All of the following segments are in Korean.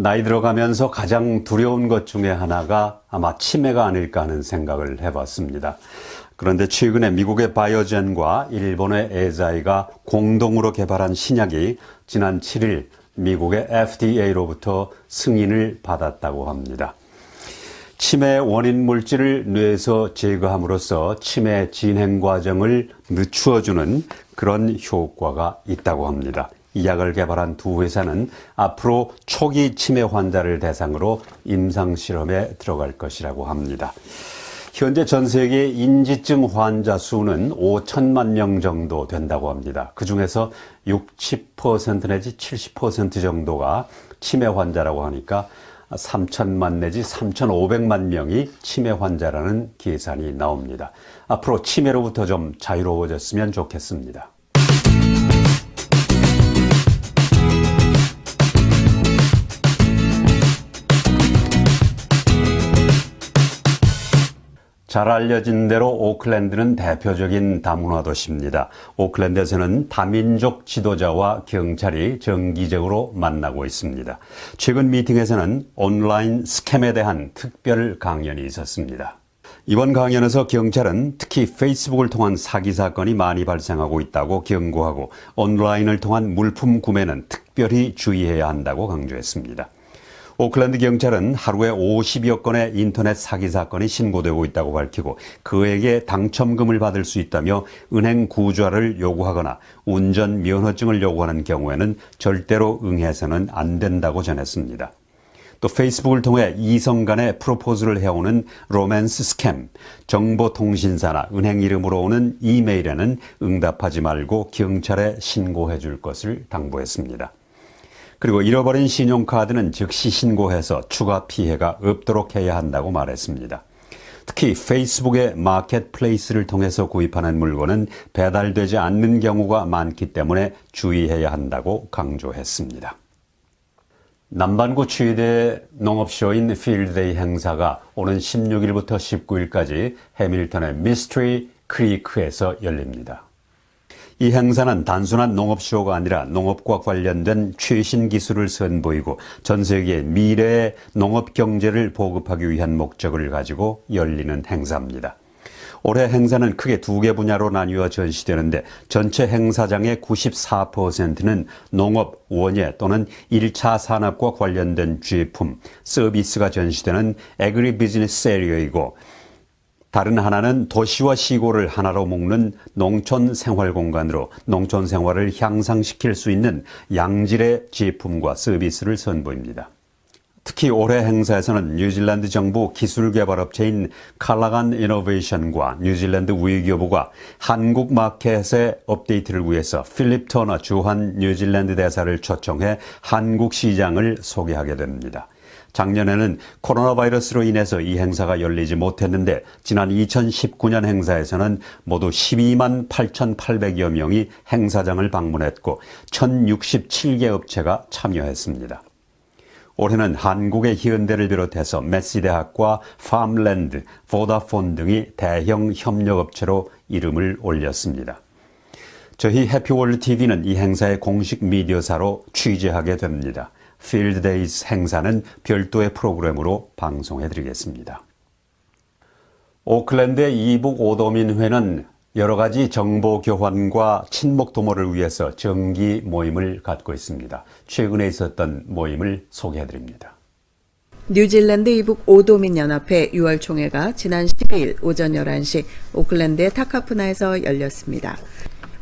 나이 들어가면서 가장 두려운 것 중에 하나가 아마 치매가 아닐까 하는 생각을 해봤습니다. 그런데 최근에 미국의 바이오젠과 일본의 에이자이가 공동으로 개발한 신약이 지난 7일 미국의 FDA로부터 승인을 받았다고 합니다. 치매 원인 물질을 뇌에서 제거함으로써 치매 진행 과정을 늦추어주는 그런 효과가 있다고 합니다. 이 약을 개발한 두 회사는 앞으로 초기 치매 환자를 대상으로 임상실험에 들어갈 것이라고 합니다. 현재 전 세계 인지증 환자 수는 5천만 명 정도 된다고 합니다. 그중에서 60% 내지 70% 정도가 치매 환자라고 하니까 3천만 내지 3,500만 명이 치매 환자라는 계산이 나옵니다. 앞으로 치매로부터 좀 자유로워졌으면 좋겠습니다. 잘 알려진 대로 오클랜드는 대표적인 다문화 도시입니다. 오클랜드에서는 다민족 지도자와 경찰이 정기적으로 만나고 있습니다. 최근 미팅에서는 온라인 스캠에 대한 특별 강연이 있었습니다. 이번 강연에서 경찰은 특히 페이스북을 통한 사기 사건이 많이 발생하고 있다고 경고하고 온라인을 통한 물품 구매는 특별히 주의해야 한다고 강조했습니다. 오클랜드 경찰은 하루에 50여 건의 인터넷 사기 사건이 신고되고 있다고 밝히고 그에게 당첨금을 받을 수 있다며 은행 구좌를 요구하거나 운전 면허증을 요구하는 경우에는 절대로 응해서는 안 된다고 전했습니다. 또 페이스북을 통해 이성 간의 프로포즈를 해오는 로맨스 스캠, 정보통신사나 은행 이름으로 오는 이메일에는 응답하지 말고 경찰에 신고해 줄 것을 당부했습니다. 그리고 잃어버린 신용카드는 즉시 신고해서 추가 피해가 없도록 해야 한다고 말했습니다. 특히 페이스북의 마켓플레이스를 통해서 구입하는 물건은 배달되지 않는 경우가 많기 때문에 주의해야 한다고 강조했습니다. 남반구 최대 농업쇼인 필드데이 행사가 오는 16일부터 19일까지 해밀턴의 미스트리 크리크에서 열립니다. 이 행사는 단순한 농업쇼가 아니라 농업과 관련된 최신 기술을 선보이고 전 세계 미래의 농업 경제를 보급하기 위한 목적을 가지고 열리는 행사입니다. 올해 행사는 크게 두 개 분야로 나뉘어 전시되는데 전체 행사장의 94%는 농업, 원예 또는 1차 산업과 관련된 제품, 서비스가 전시되는 애그리 비즈니스 에리어이고 다른 하나는 도시와 시골을 하나로 묶는 농촌 생활 공간으로 농촌 생활을 향상시킬 수 있는 양질의 제품과 서비스를 선보입니다. 특히 올해 행사에서는 뉴질랜드 정부 기술개발업체인 칼라간 이노베이션과 뉴질랜드 외교부가 한국 마켓의 업데이트를 위해서 필립 터너 주한 뉴질랜드 대사를 초청해 한국 시장을 소개하게 됩니다. 작년에는 코로나 바이러스로 인해서 이 행사가 열리지 못했는데 지난 2019년 행사에서는 모두 12만 8,800여 명이 행사장을 방문했고 1,067개 업체가 참여했습니다. 올해는 한국의 현대를 비롯해서 메시대학과 팜랜드, 보다폰 등이 대형 협력업체로 이름을 올렸습니다. 저희 해피월드TV는 이 행사의 공식 미디어사로 취재하게 됩니다. 필드데이즈 행사는 별도의 프로그램으로 방송해드리겠습니다. 오클랜드의 이북 오도민회는 여러 가지 정보 교환과 친목 도모를 위해서 정기 모임을 갖고 있습니다. 최근에 있었던 모임을 소개해드립니다. 뉴질랜드 이북 오도민 연합회 6월 총회가 지난 12일 오전 11시 오클랜드의 타카푸나에서 열렸습니다.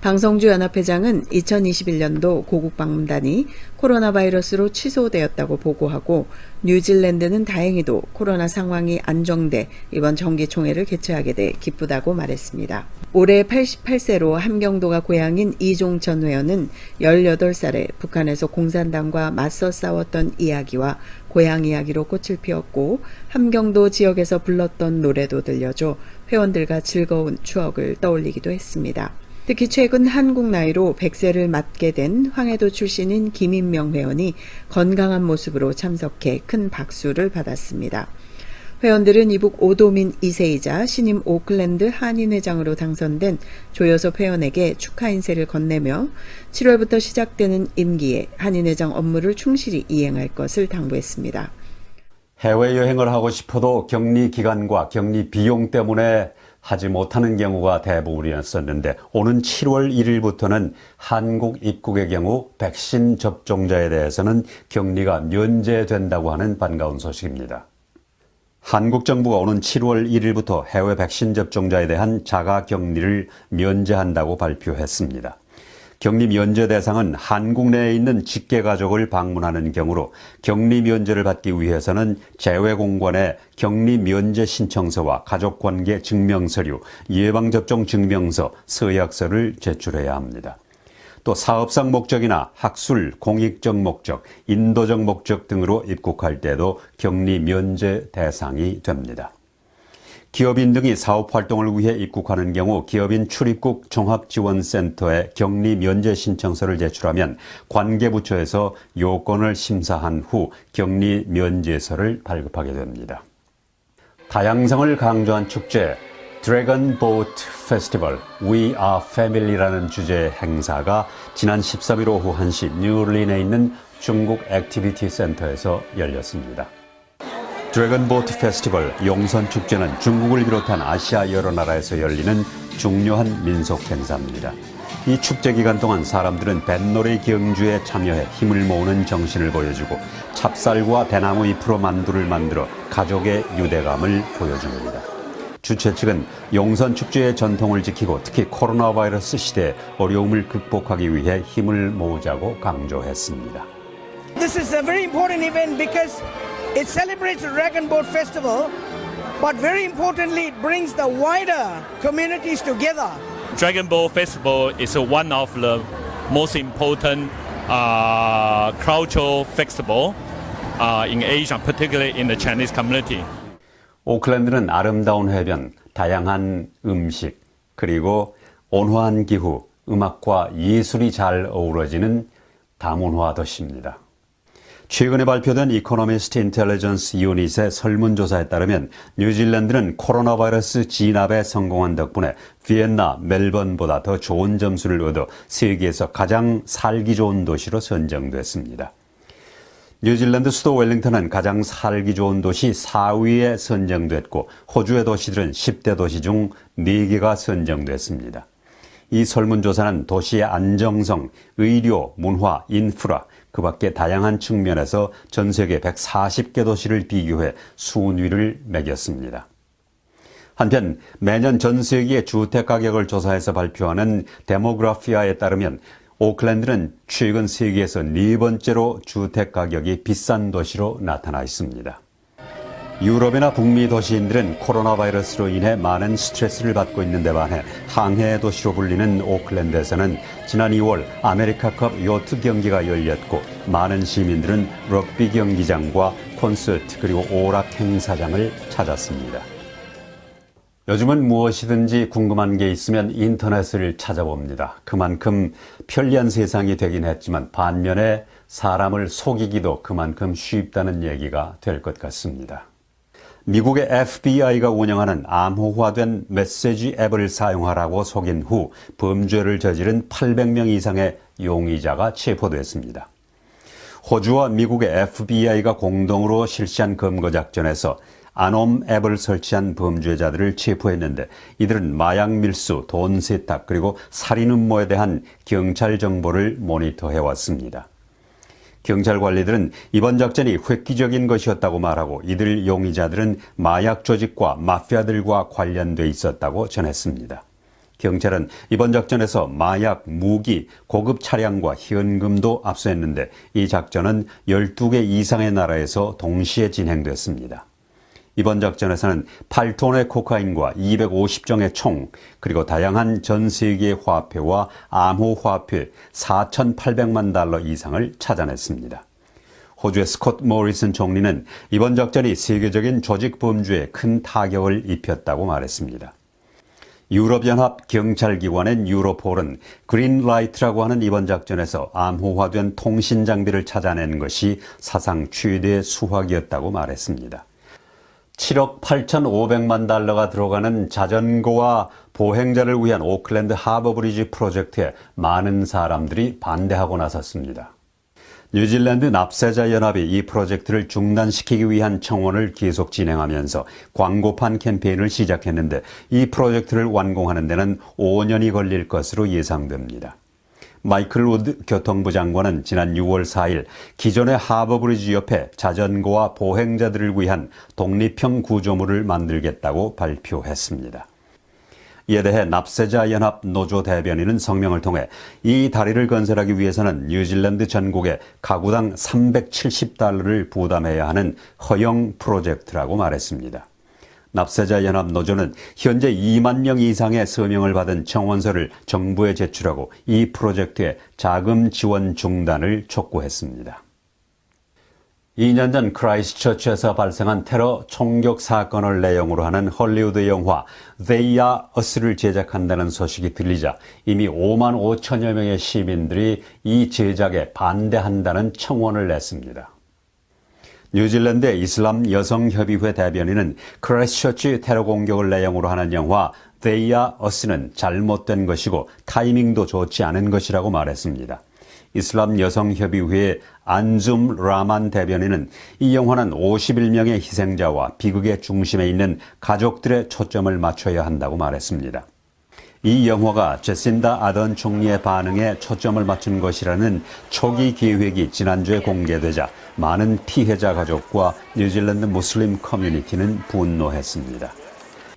방성주 연합회장은 2021년도 고국 방문단이 코로나 바이러스로 취소되었다고 보고하고 뉴질랜드는 다행히도 코로나 상황이 안정돼 이번 정기총회를 개최하게 돼 기쁘다고 말했습니다. 올해 88세로 함경도가 고향인 이종천 회원은 18살에 북한에서 공산당과 맞서 싸웠던 이야기와 고향 이야기로 꽃을 피웠고 함경도 지역에서 불렀던 노래도 들려줘 회원들과 즐거운 추억을 떠올리기도 했습니다. 특히 최근 한국 나이로 100세를 맞게 된 황해도 출신인 김인명 회원이 건강한 모습으로 참석해 큰 박수를 받았습니다. 회원들은 이북 오도민 2세이자 신임 오클랜드 한인회장으로 당선된 조여섭 회원에게 축하 인사를 건네며 7월부터 시작되는 임기에 한인회장 업무를 충실히 이행할 것을 당부했습니다. 해외여행을 하고 싶어도 격리 기간과 격리 비용 때문에 하지 못하는 경우가 대부분이었었는데 오는 7월 1일부터는 한국 입국의 경우 백신 접종자에 대해서는 격리가 면제된다고 하는 반가운 소식입니다. 한국 정부가 오는 7월 1일부터 해외 백신 접종자에 대한 자가 격리를 면제한다고 발표했습니다. 격리 면제 대상은 한국 내에 있는 직계가족을 방문하는 경우로 격리 면제를 받기 위해서는 재외공관에 격리 면제 신청서와 가족관계 증명서류, 예방접종 증명서, 서약서를 제출해야 합니다. 또 사업상 목적이나 학술, 공익적 목적, 인도적 목적 등으로 입국할 때도 격리 면제 대상이 됩니다. 기업인 등이 사업활동을 위해 입국하는 경우 기업인 출입국 종합지원센터에 격리 면제 신청서를 제출하면 관계부처에서 요건을 심사한 후 격리 면제서를 발급하게 됩니다. 다양성을 강조한 축제 드래곤 보트 페스티벌 We Are Family라는 주제의 행사가 지난 13일 오후 1시 뉴올린에 있는 중국 액티비티 센터에서 열렸습니다. 드래곤 보트 페스티벌 용선축제는 중국을 비롯한 아시아 여러 나라에서 열리는 중요한 민속 행사입니다. 이 축제 기간 동안 사람들은 뱃놀이 경주에 참여해 힘을 모으는 정신을 보여주고 찹쌀과 대나무 잎으로 만두를 만들어 가족의 유대감을 보여줍니다. 주최 측은 용선축제의 전통을 지키고 특히 코로나 바이러스 시대의 어려움을 극복하기 위해 힘을 모으자고 강조했습니다. This is a very important event because it celebrates the Dragon Boat Festival, but very importantly, it brings the wider communities together. Dragon Boat Festival is one of the most important cultural festival in Asia, particularly in the Chinese community. 오클랜드는 아름다운 해변, 다양한 음식, 그리고 온화한 기후, 음악과 예술이 잘 어우러지는 다문화 도시입니다. 최근에 발표된 이코노미스트 인텔리전스 유닛의 설문조사에 따르면 뉴질랜드는 코로나 바이러스 진압에 성공한 덕분에 비엔나, 멜번보다 더 좋은 점수를 얻어 세계에서 가장 살기 좋은 도시로 선정됐습니다. 뉴질랜드 수도 웰링턴은 가장 살기 좋은 도시 4위에 선정됐고 호주의 도시들은 10대 도시 중 4개가 선정됐습니다. 이 설문조사는 도시의 안정성, 의료, 문화, 인프라, 그 밖에 다양한 측면에서 전 세계 140개 도시를 비교해 순위를 매겼습니다. 한편 매년 전 세계의 주택 가격을 조사해서 발표하는 데모그래피아에 따르면 오클랜드는 최근 세계에서 4번째로 주택 가격이 비싼 도시로 나타나 있습니다. 유럽이나 북미 도시인들은 코로나 바이러스로 인해 많은 스트레스를 받고 있는데 반해 항해 도시로 불리는 오클랜드에서는 지난 2월 아메리카컵 요트 경기가 열렸고 많은 시민들은 럭비 경기장과 콘서트 그리고 오락 행사장을 찾았습니다. 요즘은 무엇이든지 궁금한 게 있으면 인터넷을 찾아봅니다. 그만큼 편리한 세상이 되긴 했지만 반면에 사람을 속이기도 그만큼 쉽다는 얘기가 될 것 같습니다. 미국의 FBI가 운영하는 암호화된 메시지 앱을 사용하라고 속인 후 범죄를 저지른 800명 이상의 용의자가 체포됐습니다. 호주와 미국의 FBI가 공동으로 실시한 검거작전에서 아놈 앱을 설치한 범죄자들을 체포했는데 이들은 마약 밀수, 돈 세탁 그리고 살인 음모에 대한 경찰 정보를 모니터해왔습니다. 경찰 관리들은 이번 작전이 획기적인 것이었다고 말하고 이들 용의자들은 마약 조직과 마피아들과 관련돼 있었다고 전했습니다. 경찰은 이번 작전에서 마약, 무기, 고급 차량과 현금도 압수했는데 이 작전은 12개 이상의 나라에서 동시에 진행됐습니다. 이번 작전에서는 8톤의 코카인과 250정의 총, 그리고 다양한 전 세계의 화폐와 암호 화폐 4,800만 달러 이상을 찾아냈습니다. 호주의 스콧 모리슨 총리는 이번 작전이 세계적인 조직 범죄에 큰 타격을 입혔다고 말했습니다. 유럽연합 경찰기관인 유로폴은 그린라이트라고 하는 이번 작전에서 암호화된 통신 장비를 찾아낸 것이 사상 최대의 수확이었다고 말했습니다. 7억 8,500만 달러가 들어가는 자전거와 보행자를 위한 오클랜드 하버브리지 프로젝트에 많은 사람들이 반대하고 나섰습니다. 뉴질랜드 납세자 연합이 이 프로젝트를 중단시키기 위한 청원을 계속 진행하면서 광고판 캠페인을 시작했는데 이 프로젝트를 완공하는 데는 5년이 걸릴 것으로 예상됩니다. 마이클 우드 교통부 장관은 지난 6월 4일 기존의 하버브리지 옆에 자전거와 보행자들을 위한 독립형 구조물을 만들겠다고 발표했습니다. 이에 대해 납세자 연합 노조 대변인은 성명을 통해 이 다리를 건설하기 위해서는 뉴질랜드 전국에 가구당 370달러를 부담해야 하는 허용 프로젝트라고 말했습니다. 납세자 연합 노조는 현재 2만 명 이상의 서명을 받은 청원서를 정부에 제출하고 이 프로젝트의 자금 지원 중단을 촉구했습니다. 2년 전 크라이스트처치에서 발생한 테러 총격 사건을 내용으로 하는 헐리우드 영화 They Are Us를 제작한다는 소식이 들리자 이미 5만 5천여 명의 시민들이 이 제작에 반대한다는 청원을 냈습니다. 뉴질랜드 이슬람 여성협의회 대변인은 크라이스트처치 테러 공격을 내용으로 하는 영화 They Are Us는 잘못된 것이고 타이밍도 좋지 않은 것이라고 말했습니다. 이슬람 여성협의회의 안줌 라만 대변인은 이 영화는 51명의 희생자와 비극의 중심에 있는 가족들의 초점을 맞춰야 한다고 말했습니다. 이 영화가 제신다 아던 총리의 반응에 초점을 맞춘 것이라는 초기 기획이 지난주에 공개되자 많은 피해자 가족과 뉴질랜드 무슬림 커뮤니티는 분노했습니다.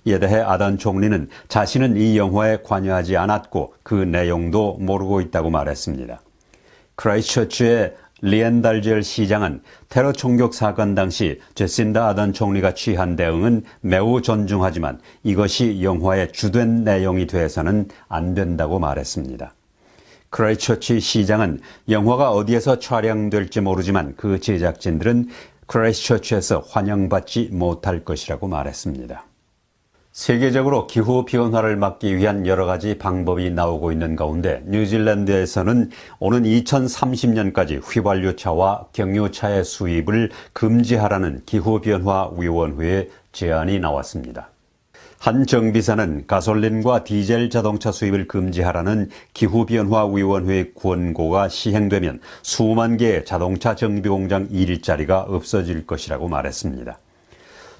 이에 대해 아던 총리는 자신은 이 영화에 관여하지 않았고 그 내용도 모르고 있다고 말했습니다. 크라이스트처치의 리엔달젤 시장은 테러 총격 사건 당시 제신다 아던 총리가 취한 대응은 매우 존중하지만 이것이 영화의 주된 내용이 돼서는 안 된다고 말했습니다. 크라이스트처치 시장은 영화가 어디에서 촬영될지 모르지만 그 제작진들은 크라이스트처치에서 환영받지 못할 것이라고 말했습니다. 세계적으로 기후변화를 막기 위한 여러 가지 방법이 나오고 있는 가운데 뉴질랜드에서는 오는 2030년까지 휘발유차와 경유차의 수입을 금지하라는 기후변화위원회의 제안이 나왔습니다. 한 정비사는 가솔린과 디젤 자동차 수입을 금지하라는 기후변화위원회의 권고가 시행되면 수만 개의 자동차 정비공장 일자리가 없어질 것이라고 말했습니다.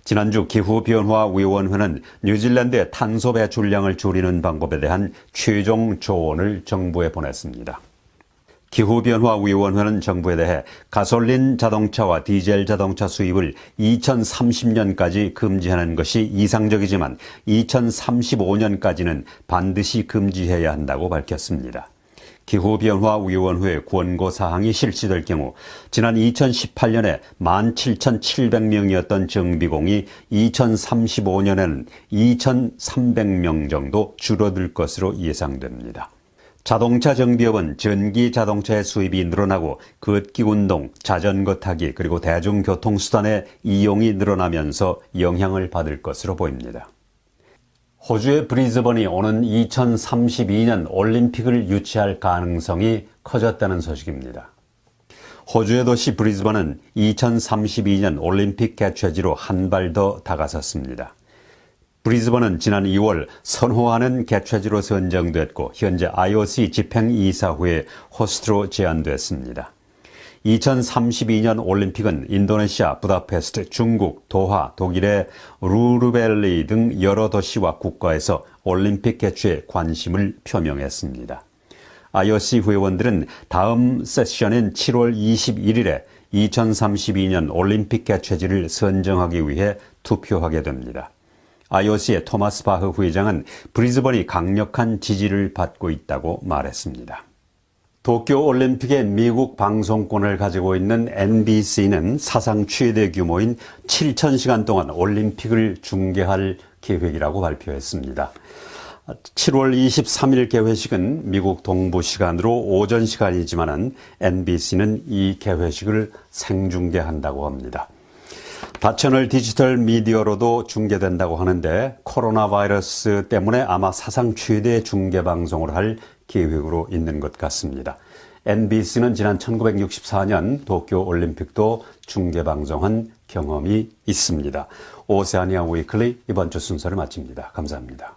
지난주 기후변화위원회는 뉴질랜드의 탄소 배출량을 줄이는 방법에 대한 최종 조언을 정부에 보냈습니다. 기후변화위원회는 정부에 대해 가솔린 자동차와 디젤 자동차 수입을 2030년까지 금지하는 것이 이상적이지만 2035년까지는 반드시 금지해야 한다고 밝혔습니다. 기후변화위원회 권고사항이 실시될 경우 지난 2018년에 17,700명이었던 정비공이 2035년에는 2,300명 정도 줄어들 것으로 예상됩니다. 자동차 정비업은 전기 자동차의 수입이 늘어나고 걷기운동, 자전거 타기 그리고 대중교통수단의 이용이 늘어나면서 영향을 받을 것으로 보입니다. 호주의 브리즈번이 오는 2032년 올림픽을 유치할 가능성이 커졌다는 소식입니다. 호주의 도시 브리즈번은 2032년 올림픽 개최지로 한 발 더 다가섰습니다. 브리즈번은 지난 2월 선호하는 개최지로 선정됐고 현재 IOC 집행이사회의 호스트로 제안됐습니다. 2032년 올림픽은 인도네시아, 부다페스트, 중국, 도하, 독일의 루르벨리 등 여러 도시와 국가에서 올림픽 개최에 관심을 표명했습니다. IOC 회원들은 다음 세션인 7월 21일에 2032년 올림픽 개최지를 선정하기 위해 투표하게 됩니다. IOC의 토마스 바흐 회장은 브리즈번이 강력한 지지를 받고 있다고 말했습니다. 도쿄올림픽의 미국 방송권을 가지고 있는 NBC는 사상 최대 규모인 7,000시간 동안 올림픽을 중계할 계획이라고 발표했습니다. 7월 23일 개회식은 미국 동부 시간으로 오전 시간이지만 NBC는 이 개회식을 생중계한다고 합니다. 다채널 디지털 미디어로도 중계된다고 하는데 코로나 바이러스 때문에 아마 사상 최대 중계 방송을 할 계획으로 있는 것 같습니다. NBC는 지난 1964년 도쿄올림픽도 중계 방송한 경험이 있습니다. 오세아니아 위클리 이번 주 순서를 마칩니다. 감사합니다.